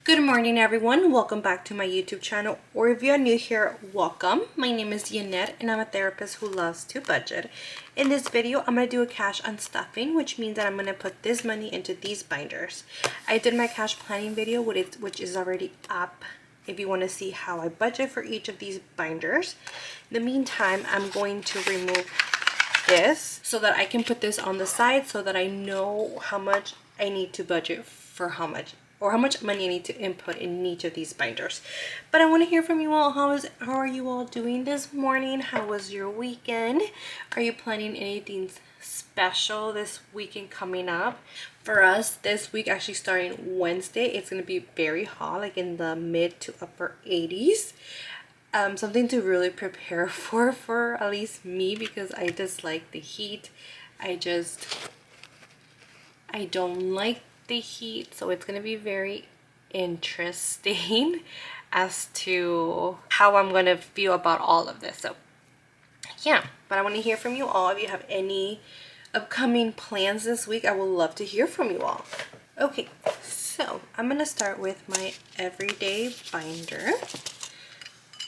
Good morning everyone, welcome back to my YouTube channel, or if you're new here, welcome. My name is Yanette and I'm a therapist who loves to budget. In this video, I'm going to do a cash unstuffing, which means that I'm going to put this money into these binders. I did my cash planning video, which is already up if you want to see how I budget for each of these binders. In the meantime, I'm going to remove this so that I can put this on the side so that I know how much I need to budget for how much, or how much money I need to input in each of these binders. But I want to hear from you all. How are you all doing this morning? How was your weekend? Are you planning anything special this weekend coming up? For us, this week, actually starting Wednesday, it's going to be very hot, like in the mid to upper 80s. Something to really prepare for at least me, because I dislike the heat. I don't like the heat, so it's gonna be very interesting as to how I'm gonna feel about all of this. So yeah, but I want to hear from you all. If you have any upcoming plans this week, I would love to hear from you all. Okay, so I'm gonna start with my everyday binder.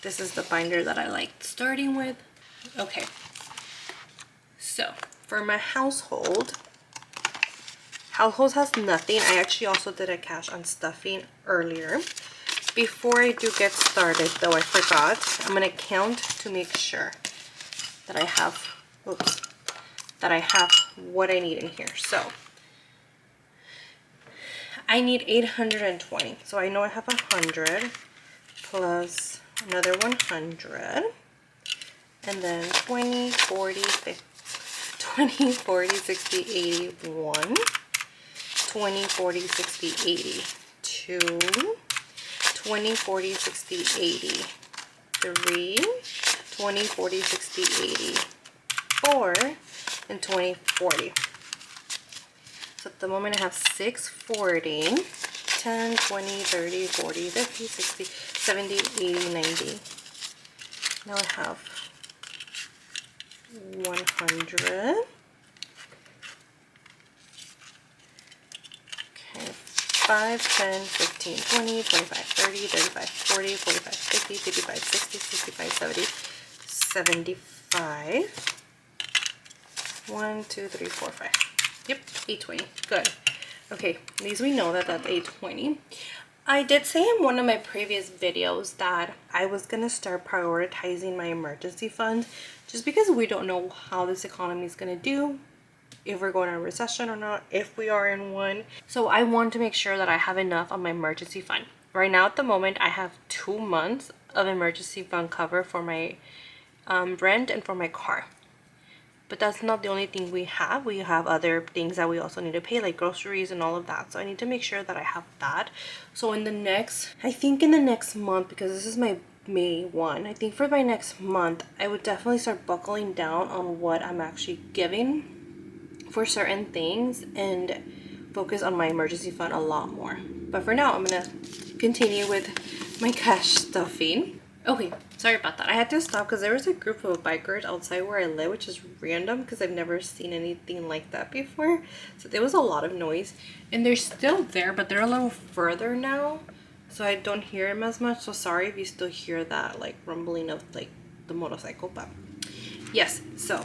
This is the binder that I like starting with. Okay, so for my household has nothing. I actually also did a cash unstuffing earlier. Before I do get started though, I forgot, I'm gonna count to make sure that I have what I need in here. So I need 820, so I know I have 100 plus another 100, and then 20, 40, 50, 20, 40, 60, 80, 1, 20, 40, 60, 80, 2, 20, 40, 60, 80, 3, 20, 40, 60, 80, 4, and 20, 40. So at the moment I have 640, 10, 20, 30, 40, 50, 60, 70, 80, 90. Now I have 100. Okay, 5, 10, 15, 20, 25, 30, 35, 40, 45, 50, 55, 60, 65, 70, 75. 1, 2, 3, 4, 5. Yep, 820. Good. Okay, at least we know that that's 820. I did say in one of my previous videos that I was going to start prioritizing my emergency fund, just because we don't know how this economy is going to do, if we're going to a recession or not, if we are in one. So I want to make sure that I have enough on my emergency fund. Right now at the moment, I have 2 months of emergency fund cover for my rent and for my car. But that's not the only thing we have. We have other things that we also need to pay, like groceries and all of that. So I need to make sure that I have that. So in the next month, because this is my May 1, I think for my next month, I would definitely start buckling down on what I'm actually giving for certain things and focus on my emergency fund a lot more. But for now, I'm gonna continue with my cash stuffing. Okay, sorry about that. I had to stop because there was a group of bikers outside where I live, which is random because I've never seen anything like that before. So there was a lot of noise, and they're still there, but they're a little further now, so I don't hear them as much. So sorry if you still hear that like rumbling of like the motorcycle, but yes. So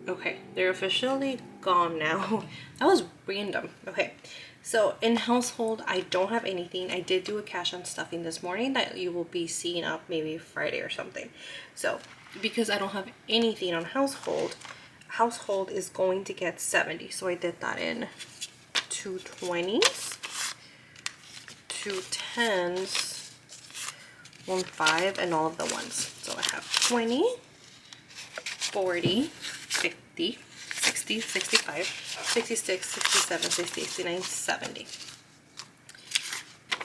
okay, they're officially gone now. That was random. Okay, so in household, I don't have anything. I did do a cash unstuffing this morning that you will be seeing up maybe Friday or something. So because I don't have anything on household is going to get 70. So I did that in 2 20s, 2 10s, 1 5, and all of the ones. So I have 20, 40, 50, 60, 65, 66, 67, 60, 69, 70.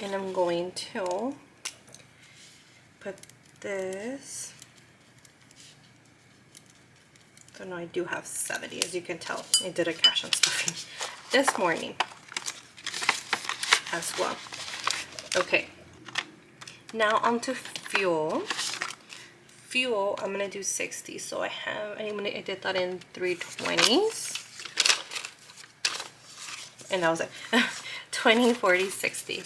And I'm going to put this. So now I do have 70, as you can tell. I did a cash unstuffing this morning as well. Okay, now onto fuel. fuel, I'm gonna do 60. So I did that in 320s. And that was it. 20, 40, 60.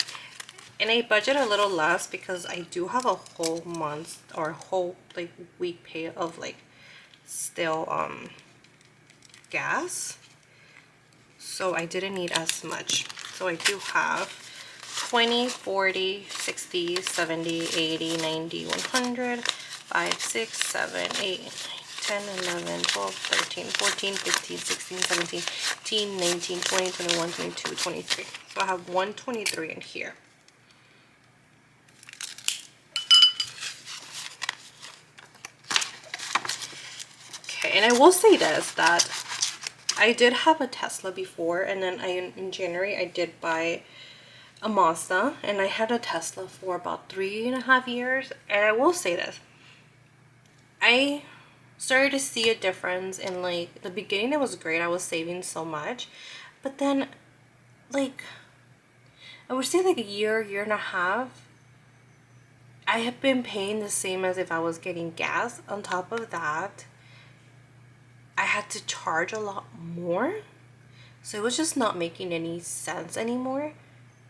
And I budget a little less because I do have a whole month or whole like week pay of like still gas. So I didn't need as much. So I do have 20, 40, 60, 70, 80, 90, 100, 5, 6, 7, 8, 9, 10, 11, 12, 13, 14, 15, 16, 17, 18, 19, 20, 21, 22, 23. So I have 123 in here. Okay, and I will say this, that I did have a Tesla before, and then in January I did buy a Mazda, and I had a Tesla for about 3.5 years. And I will say this, I started to see a difference in like the beginning. It was great, I was saving so much, but then like I would say like a year and a half, I have been paying the same as if I was getting gas. On top of that, I had to charge a lot more, so it was just not making any sense anymore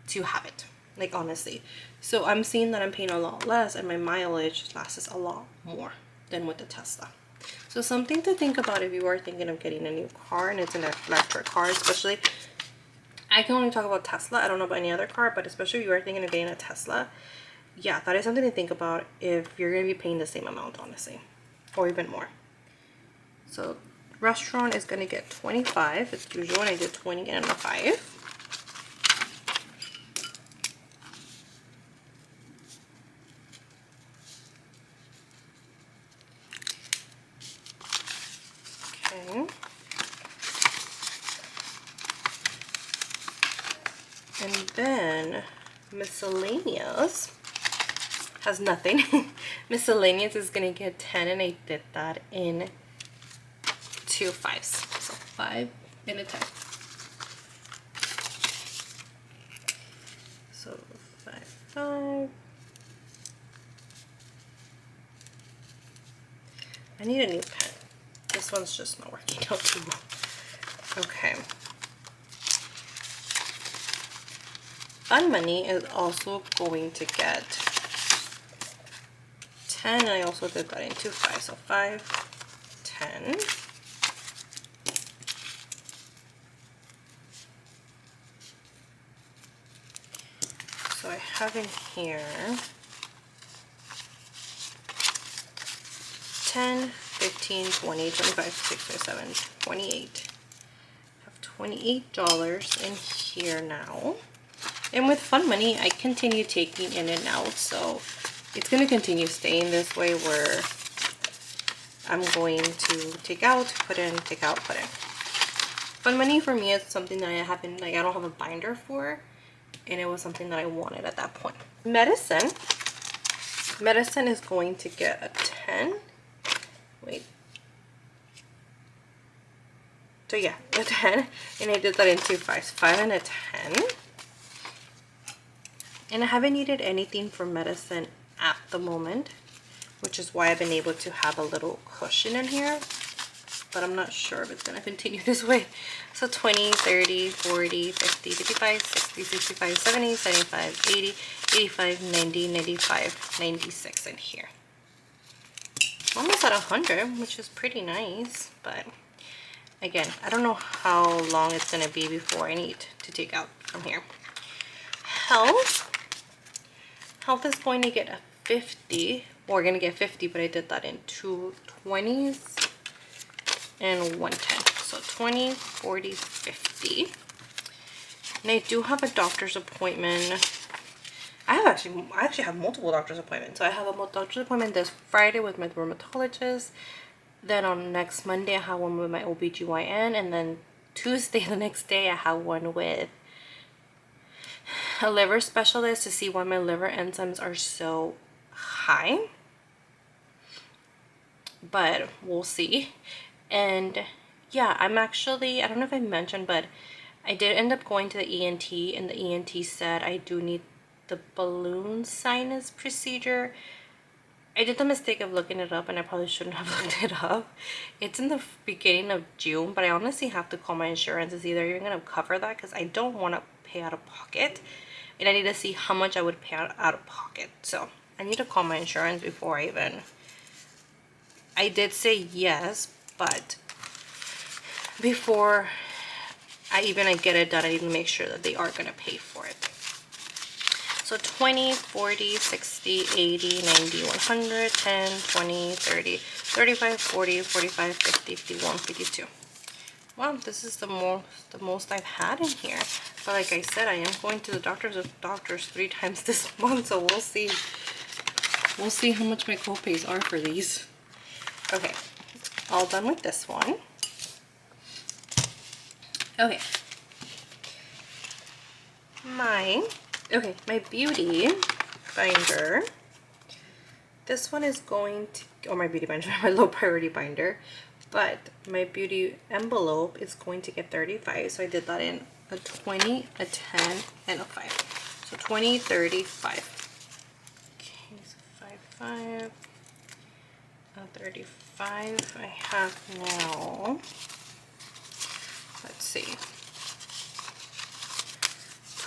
to have it, like honestly. So I'm seeing that I'm paying a lot less and my mileage lasts a lot more than with the Tesla. So something to think about if you are thinking of getting a new car and it's an electric car. Especially, I can only talk about Tesla, I don't know about any other car, but especially if you are thinking of getting a Tesla, yeah, that is something to think about if you're going to be paying the same amount, honestly, or even more. So restaurant is going to get 25 as usual, and I did 20 and a 5. Okay. And then miscellaneous has nothing. Miscellaneous is gonna get 10, and I did that in 2 5s. So 5 and a 10. So 5, 5. I need a new pen. This one's just not working out too well. Okay. Fun money is also going to get 10, and I also did that in 2 5. So 5, 10. So I have in here 10, 15, 20, 25, 26, 27, 28. I have $28 in here now. And with fun money, I continue taking in and out, so it's going to continue staying this way, where I'm going to take out, put in, take out, put in. Fun money for me is something that I haven't, like, I don't have a binder for, and it was something that I wanted at that point. Medicine is going to get a 10. Wait. So yeah, a 10, and I did that in 2 5s, 5 and a 10. And I haven't needed anything for medicine at the moment, which is why I've been able to have a little cushion in here, but I'm not sure if it's going to continue this way. So 20, 30, 40, 50, 55, 60, 65, 70, 75, 80, 85, 90, 95, 96 in here. Almost at 100, which is pretty nice, but again, I don't know how long it's going to be before I need to take out from here. Health is going to get a 50. We're going to get 50, but I did that in 2 20s and 110. So 20, 40, 50. And I do have a doctor's appointment. I actually have multiple doctor's appointments. So I have a doctor's appointment this Friday with my dermatologist. Then on next Monday, I have one with my OBGYN. And then Tuesday, the next day, I have one with a liver specialist to see why my liver enzymes are so high. But we'll see. And yeah, I'm actually, I don't know if I mentioned, but I did end up going to the ENT, and the ENT said I do need the balloon sinus procedure. I did the mistake of looking it up, and I probably shouldn't have looked it up. It's in the beginning of June, but I honestly have to call my insurance. It's either you're going to cover that, because I don't want to pay out of pocket, and I need to see how much I would pay out of pocket. So I need to call my insurance before I did say yes, but before I get it done, I need to make sure that they are going to pay for it. So 20, 40, 60, 80, 90, 100, 10, 20, 30, 35, 40, 45, 50, 51, 52. Wow, this is the most I've had in here. But like I said, I am going to the doctors 3 times this month, so we'll see. We'll see how much my co-pays are for these. Okay, all done with this one. Okay. My beauty binder. This one is going to, or my beauty binder, my low priority binder. But my beauty envelope is going to get 35. So I did that in a 20, a 10, and a 5. So 20, 30, 5. Okay, so 5, 5. 35 I have now. Let's see.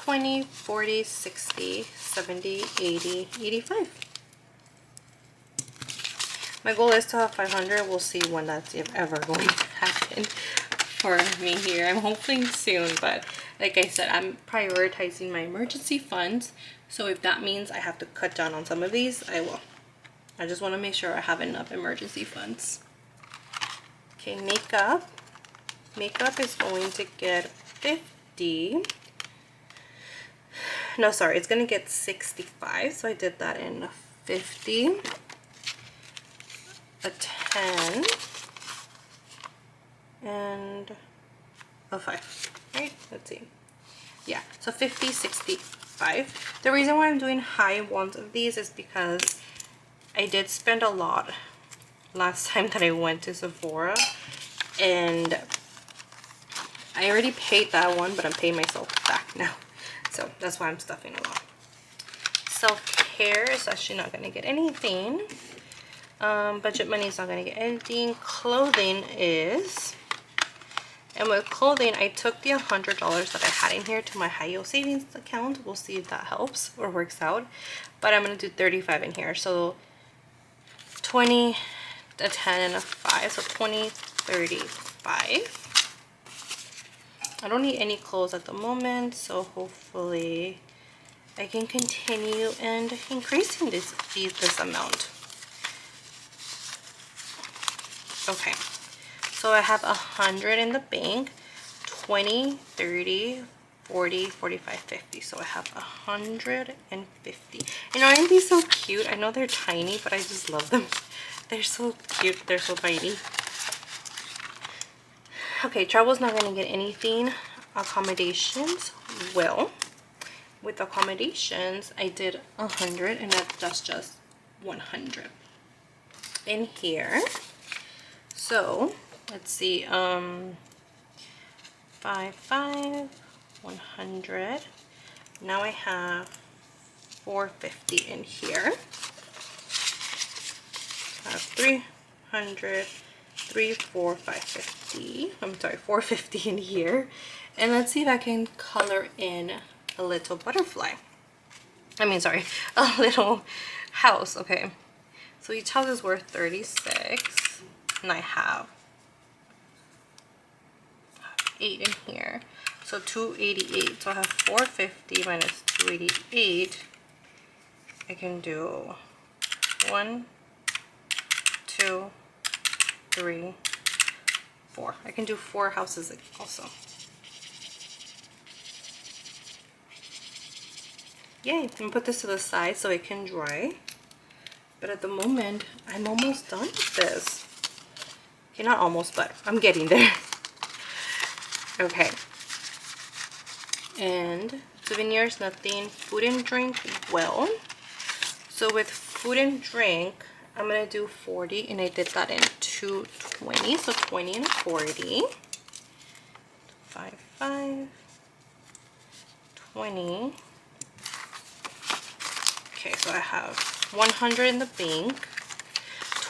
20, 40, 60, 70, 80, 85. My goal is to have 500. We'll see when that's ever going to happen for me here. I'm hoping soon, but like I said, I'm prioritizing my emergency funds. So if that means I have to cut down on some of these, I will. I just want to make sure I have enough emergency funds. Okay, makeup. Makeup is going to get 50. No, sorry, it's going to get 65. So I did that in a 50, a 10, and a 5. Right? Let's see. Yeah, so 50, 65. The reason why I'm doing high ones of these is because I did spend a lot last time that I went to Sephora, and I already paid that one, but I'm paying myself back now. So that's why I'm stuffing a lot. Self-care is actually not going to get anything. Budget money is not going to get anything. Clothing is, and with clothing, I took the $100 that I had in here to my high yield savings account. We'll see if that helps or works out. But I'm going to do 35 in here. So 20, a 10, and a 5. So 20, 35. I don't need any clothes at the moment, so hopefully I can continue and increasing this amount. Okay, so I have 100 in the bank, 20, 30, 40, 45, 50. So I have 150. And aren't these so cute? I know they're tiny, but I just love them. They're so cute. They're so tiny. Okay, travel's not going to get anything. Accommodations will. With accommodations, I did 100, and that's just 100 in here. So let's see, 5, 5, 100. Now I have 450 in here. I have 300, 3, 4, 5, 50. I'm sorry, 450 in here. And let's see if I can color in a little butterfly. I mean, sorry, a little house. Okay, so each house is worth 36, and I have 8 in here, so 288. So I have 450 minus 288. I can do 1, 2, 3, 4. I can do 4 houses also. Yay, I'm gonna put this to the side so it can dry. But at the moment, I'm almost done with this. Okay, not almost, but I'm getting there. Okay. And souvenirs, nothing. Food and drink, well. So with food and drink, I'm gonna do 40, and I did that in 220. So 20 and 40. 5, 5, 20. Okay, so I have 100 in the bank.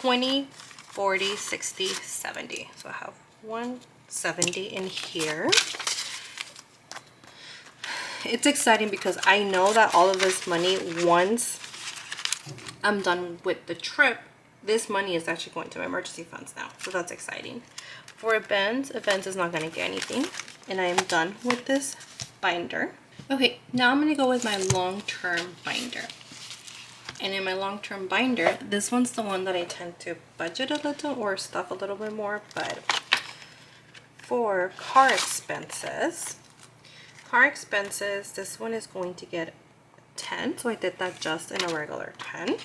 20, 40, 60, 70. So I have 170 in here. It's exciting because I know that all of this money, once I'm done with the trip, this money is actually going to my emergency funds now. So that's exciting. For events is not going to get anything. And I am done with this binder. Okay, now I'm going to go with my long-term binder. And in my long-term binder, this one's the one that I tend to budget a little or stuff a little bit more. But for car expenses, this one is going to get 10. So I did that just in a regular 10.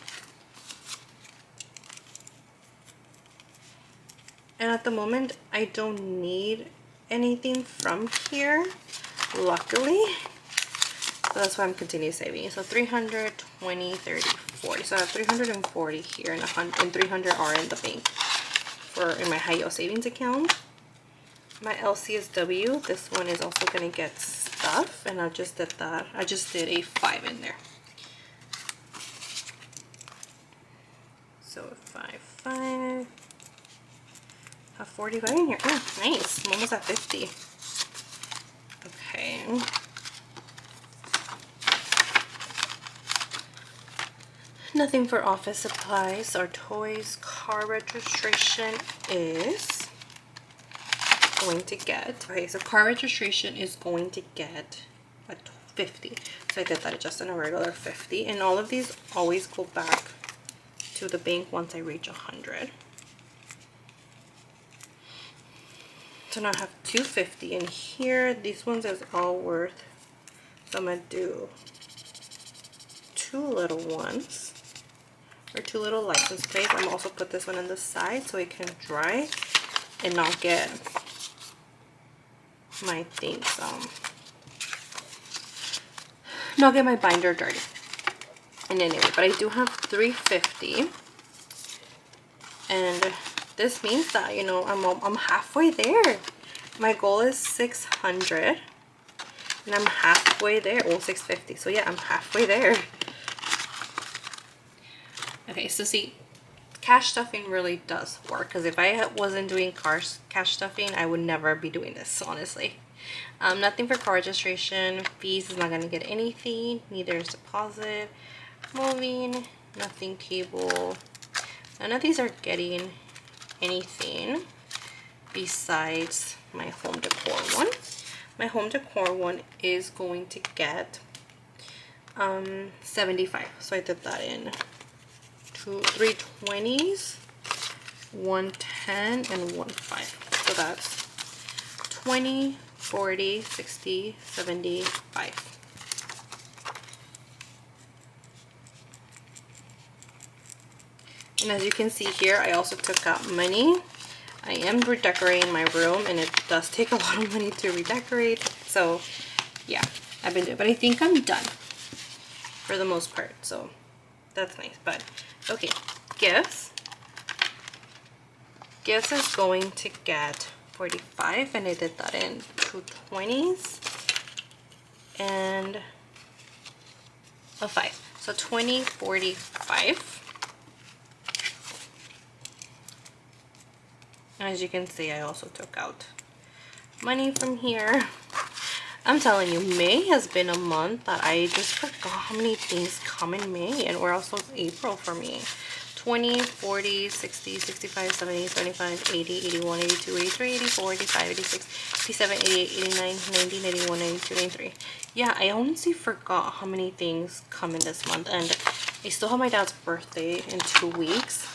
And at the moment, I don't need anything from here, luckily. So that's why I'm continuing saving. So 300, 20, 30, 40. So I have 340 here and 300 are in the bank in my high yield savings account. My LCSW, this one is also going to get stuff, and I just did that. I just did a 5 in there. So 5. Have 45 in here. Oh, nice. I'm almost at 50. Okay. Nothing for office supplies or toys. Car registration is going to get, okay, so car registration is going to get a 50. So I did that just in a regular 50. And all of these always go back to the bank once I reach 100. So now I have 250 in here. These ones is all worth, so I'm gonna do 2 little ones, or 2 little license plates. I'm also put this one on the side so it can dry and not get my things, not get my binder dirty. And anyway, but I do have 350, and this means that, you know, I'm halfway there. My goal is 600, and I'm halfway there. Well, 650. So yeah, I'm halfway there. Okay, so see, cash stuffing really does work, because if I wasn't doing cash stuffing, I would never be doing this, honestly. Nothing for car registration. Fees is not gonna get anything. Neither is deposit. Moving, nothing. Cable. None of these are getting anything besides my home decor one. My home decor one is going to get 75. So I did that in 3 20s, 110, and 15. So that's 20, 40, 60, 75. And as you can see here, I also took out money. I am redecorating my room, and it does take a lot of money to redecorate. So yeah, I've been doing, but I think I'm done for the most part. So that's nice. But okay, gifts. Gifts is going to get 45, and I did that in 2 20s and a 5. So 20, 40, 5. As you can see, I also took out money from here. I'm telling you, May has been a month that I just forgot how many things come in May, and we're also April for me. 20, 40, 60, 65, 70, 75, 80, 81, 82, 83, 84, 85, 86, 87, 88, 89, 90, 91, 92, 93. Yeah, I honestly forgot how many things come in this month, and I still have my dad's birthday in 2 weeks,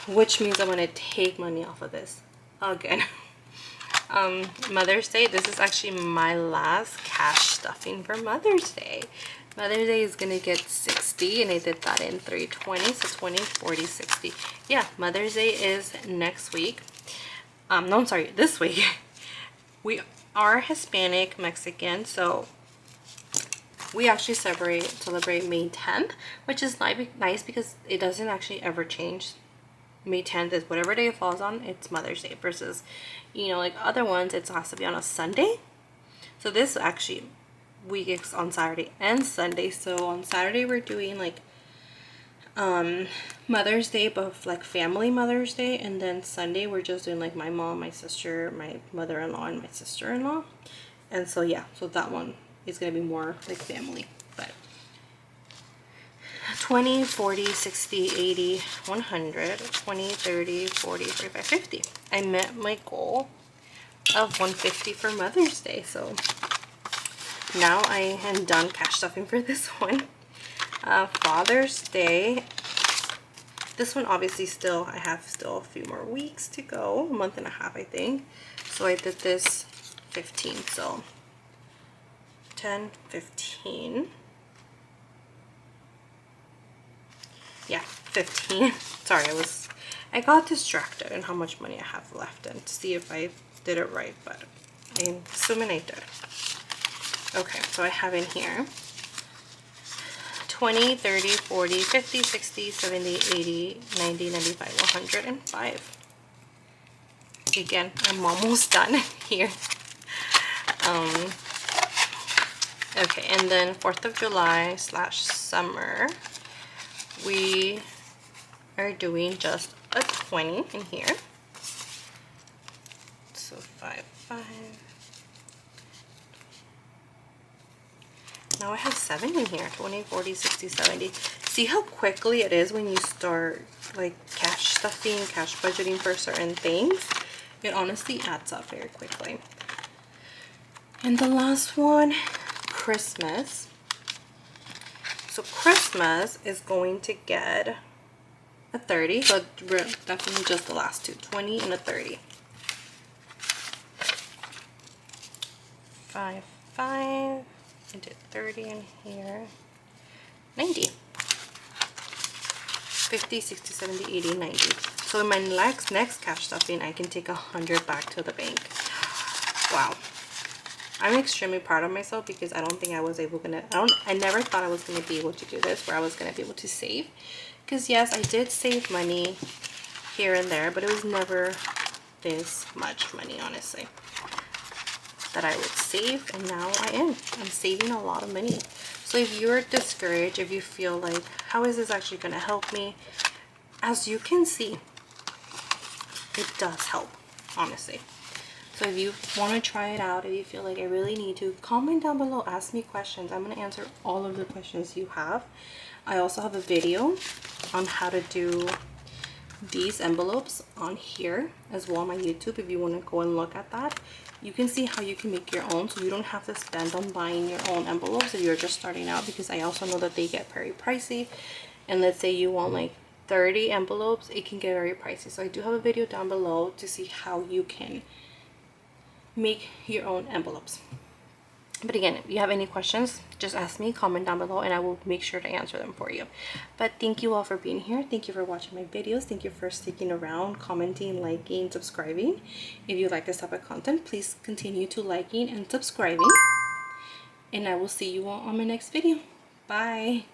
which means I'm gonna take money off of this again. Mother's Day, this is actually my last cash stuffing for Mother's Day. Mother's Day is gonna get 60, and I did that in 3 20, so 20, 40, 60. Yeah, Mother's Day is next week. No, I'm sorry, this week. We are Hispanic Mexican, so we actually celebrate May 10th, which is nice because it doesn't actually ever change. May 10th is whatever day it falls on, it's Mother's Day, versus, you know, like other ones, it has to be on a Sunday. So this actually week is on Saturday and Sunday. So on Saturday we're doing like Mother's Day, but like family Mother's Day, and then Sunday we're just doing like my mom, my sister, my mother-in-law, and my sister-in-law. And so yeah, so that one is gonna be more like family. But 20, 40, 60, 80, 100, 20, 30, 40, 45, 50. I met my goal of 150 for Mother's Day, so now I am done cash stuffing for this one. Father's Day, this one obviously still, I have still a few more weeks to go, a month and a half I think. So I did this 15, so 10, 15. Yeah, 15. Sorry, I got distracted in how much money I have left and to see if I did it right, but I'm assuming I did. Okay, so I have in here 20, 30, 40, 50, 60, 70, 80, 90, 95, 105. Again, I'm almost done here. Okay, and then 4th of July / summer, we are doing just a 20 in here. So 5, 5. Now I have 7 in here, 20, 40, 60, 70. See how quickly it is when you start like cash stuffing, cash budgeting for certain things? It honestly adds up very quickly. And the last one, Christmas. So Christmas is going to get a 30, so definitely just the last two, 20 and a 30. 5, 5. I did 30 in here. 90. 50, 60, 70, 80, 90. So in my next cash stuffing, I can take 100 back to the bank. Wow. I'm extremely proud of myself because I don't think I was I never thought I was gonna be able to do this, where I was gonna be able to save. Because yes, I did save money here and there, but it was never this much money, honestly, that I would save, and now I'm saving a lot of money. So if you're discouraged, if you feel like, how is this actually going to help me, as you can see, it does help, honestly. So if you want to try it out, if you feel like I really need to, comment down below, ask me questions. I'm going to answer all of the questions you have. I also have a video on how to do these envelopes on here as well on my YouTube. If you want to go and look at that, you can see how you can make your own, so you don't have to spend on buying your own envelopes if you're just starting out, because I also know that they get very pricey. And let's say you want like 30 envelopes, it can get very pricey. So I do have a video down below to see how you can make your own envelopes. But again, if you have any questions, just ask me, comment down below, and I will make sure to answer them for you. But thank you all for being here. Thank you for watching my videos. Thank you for sticking around, commenting, liking, subscribing. If you like this type of content, please continue to liking and subscribing. And I will see you all on my next video. Bye.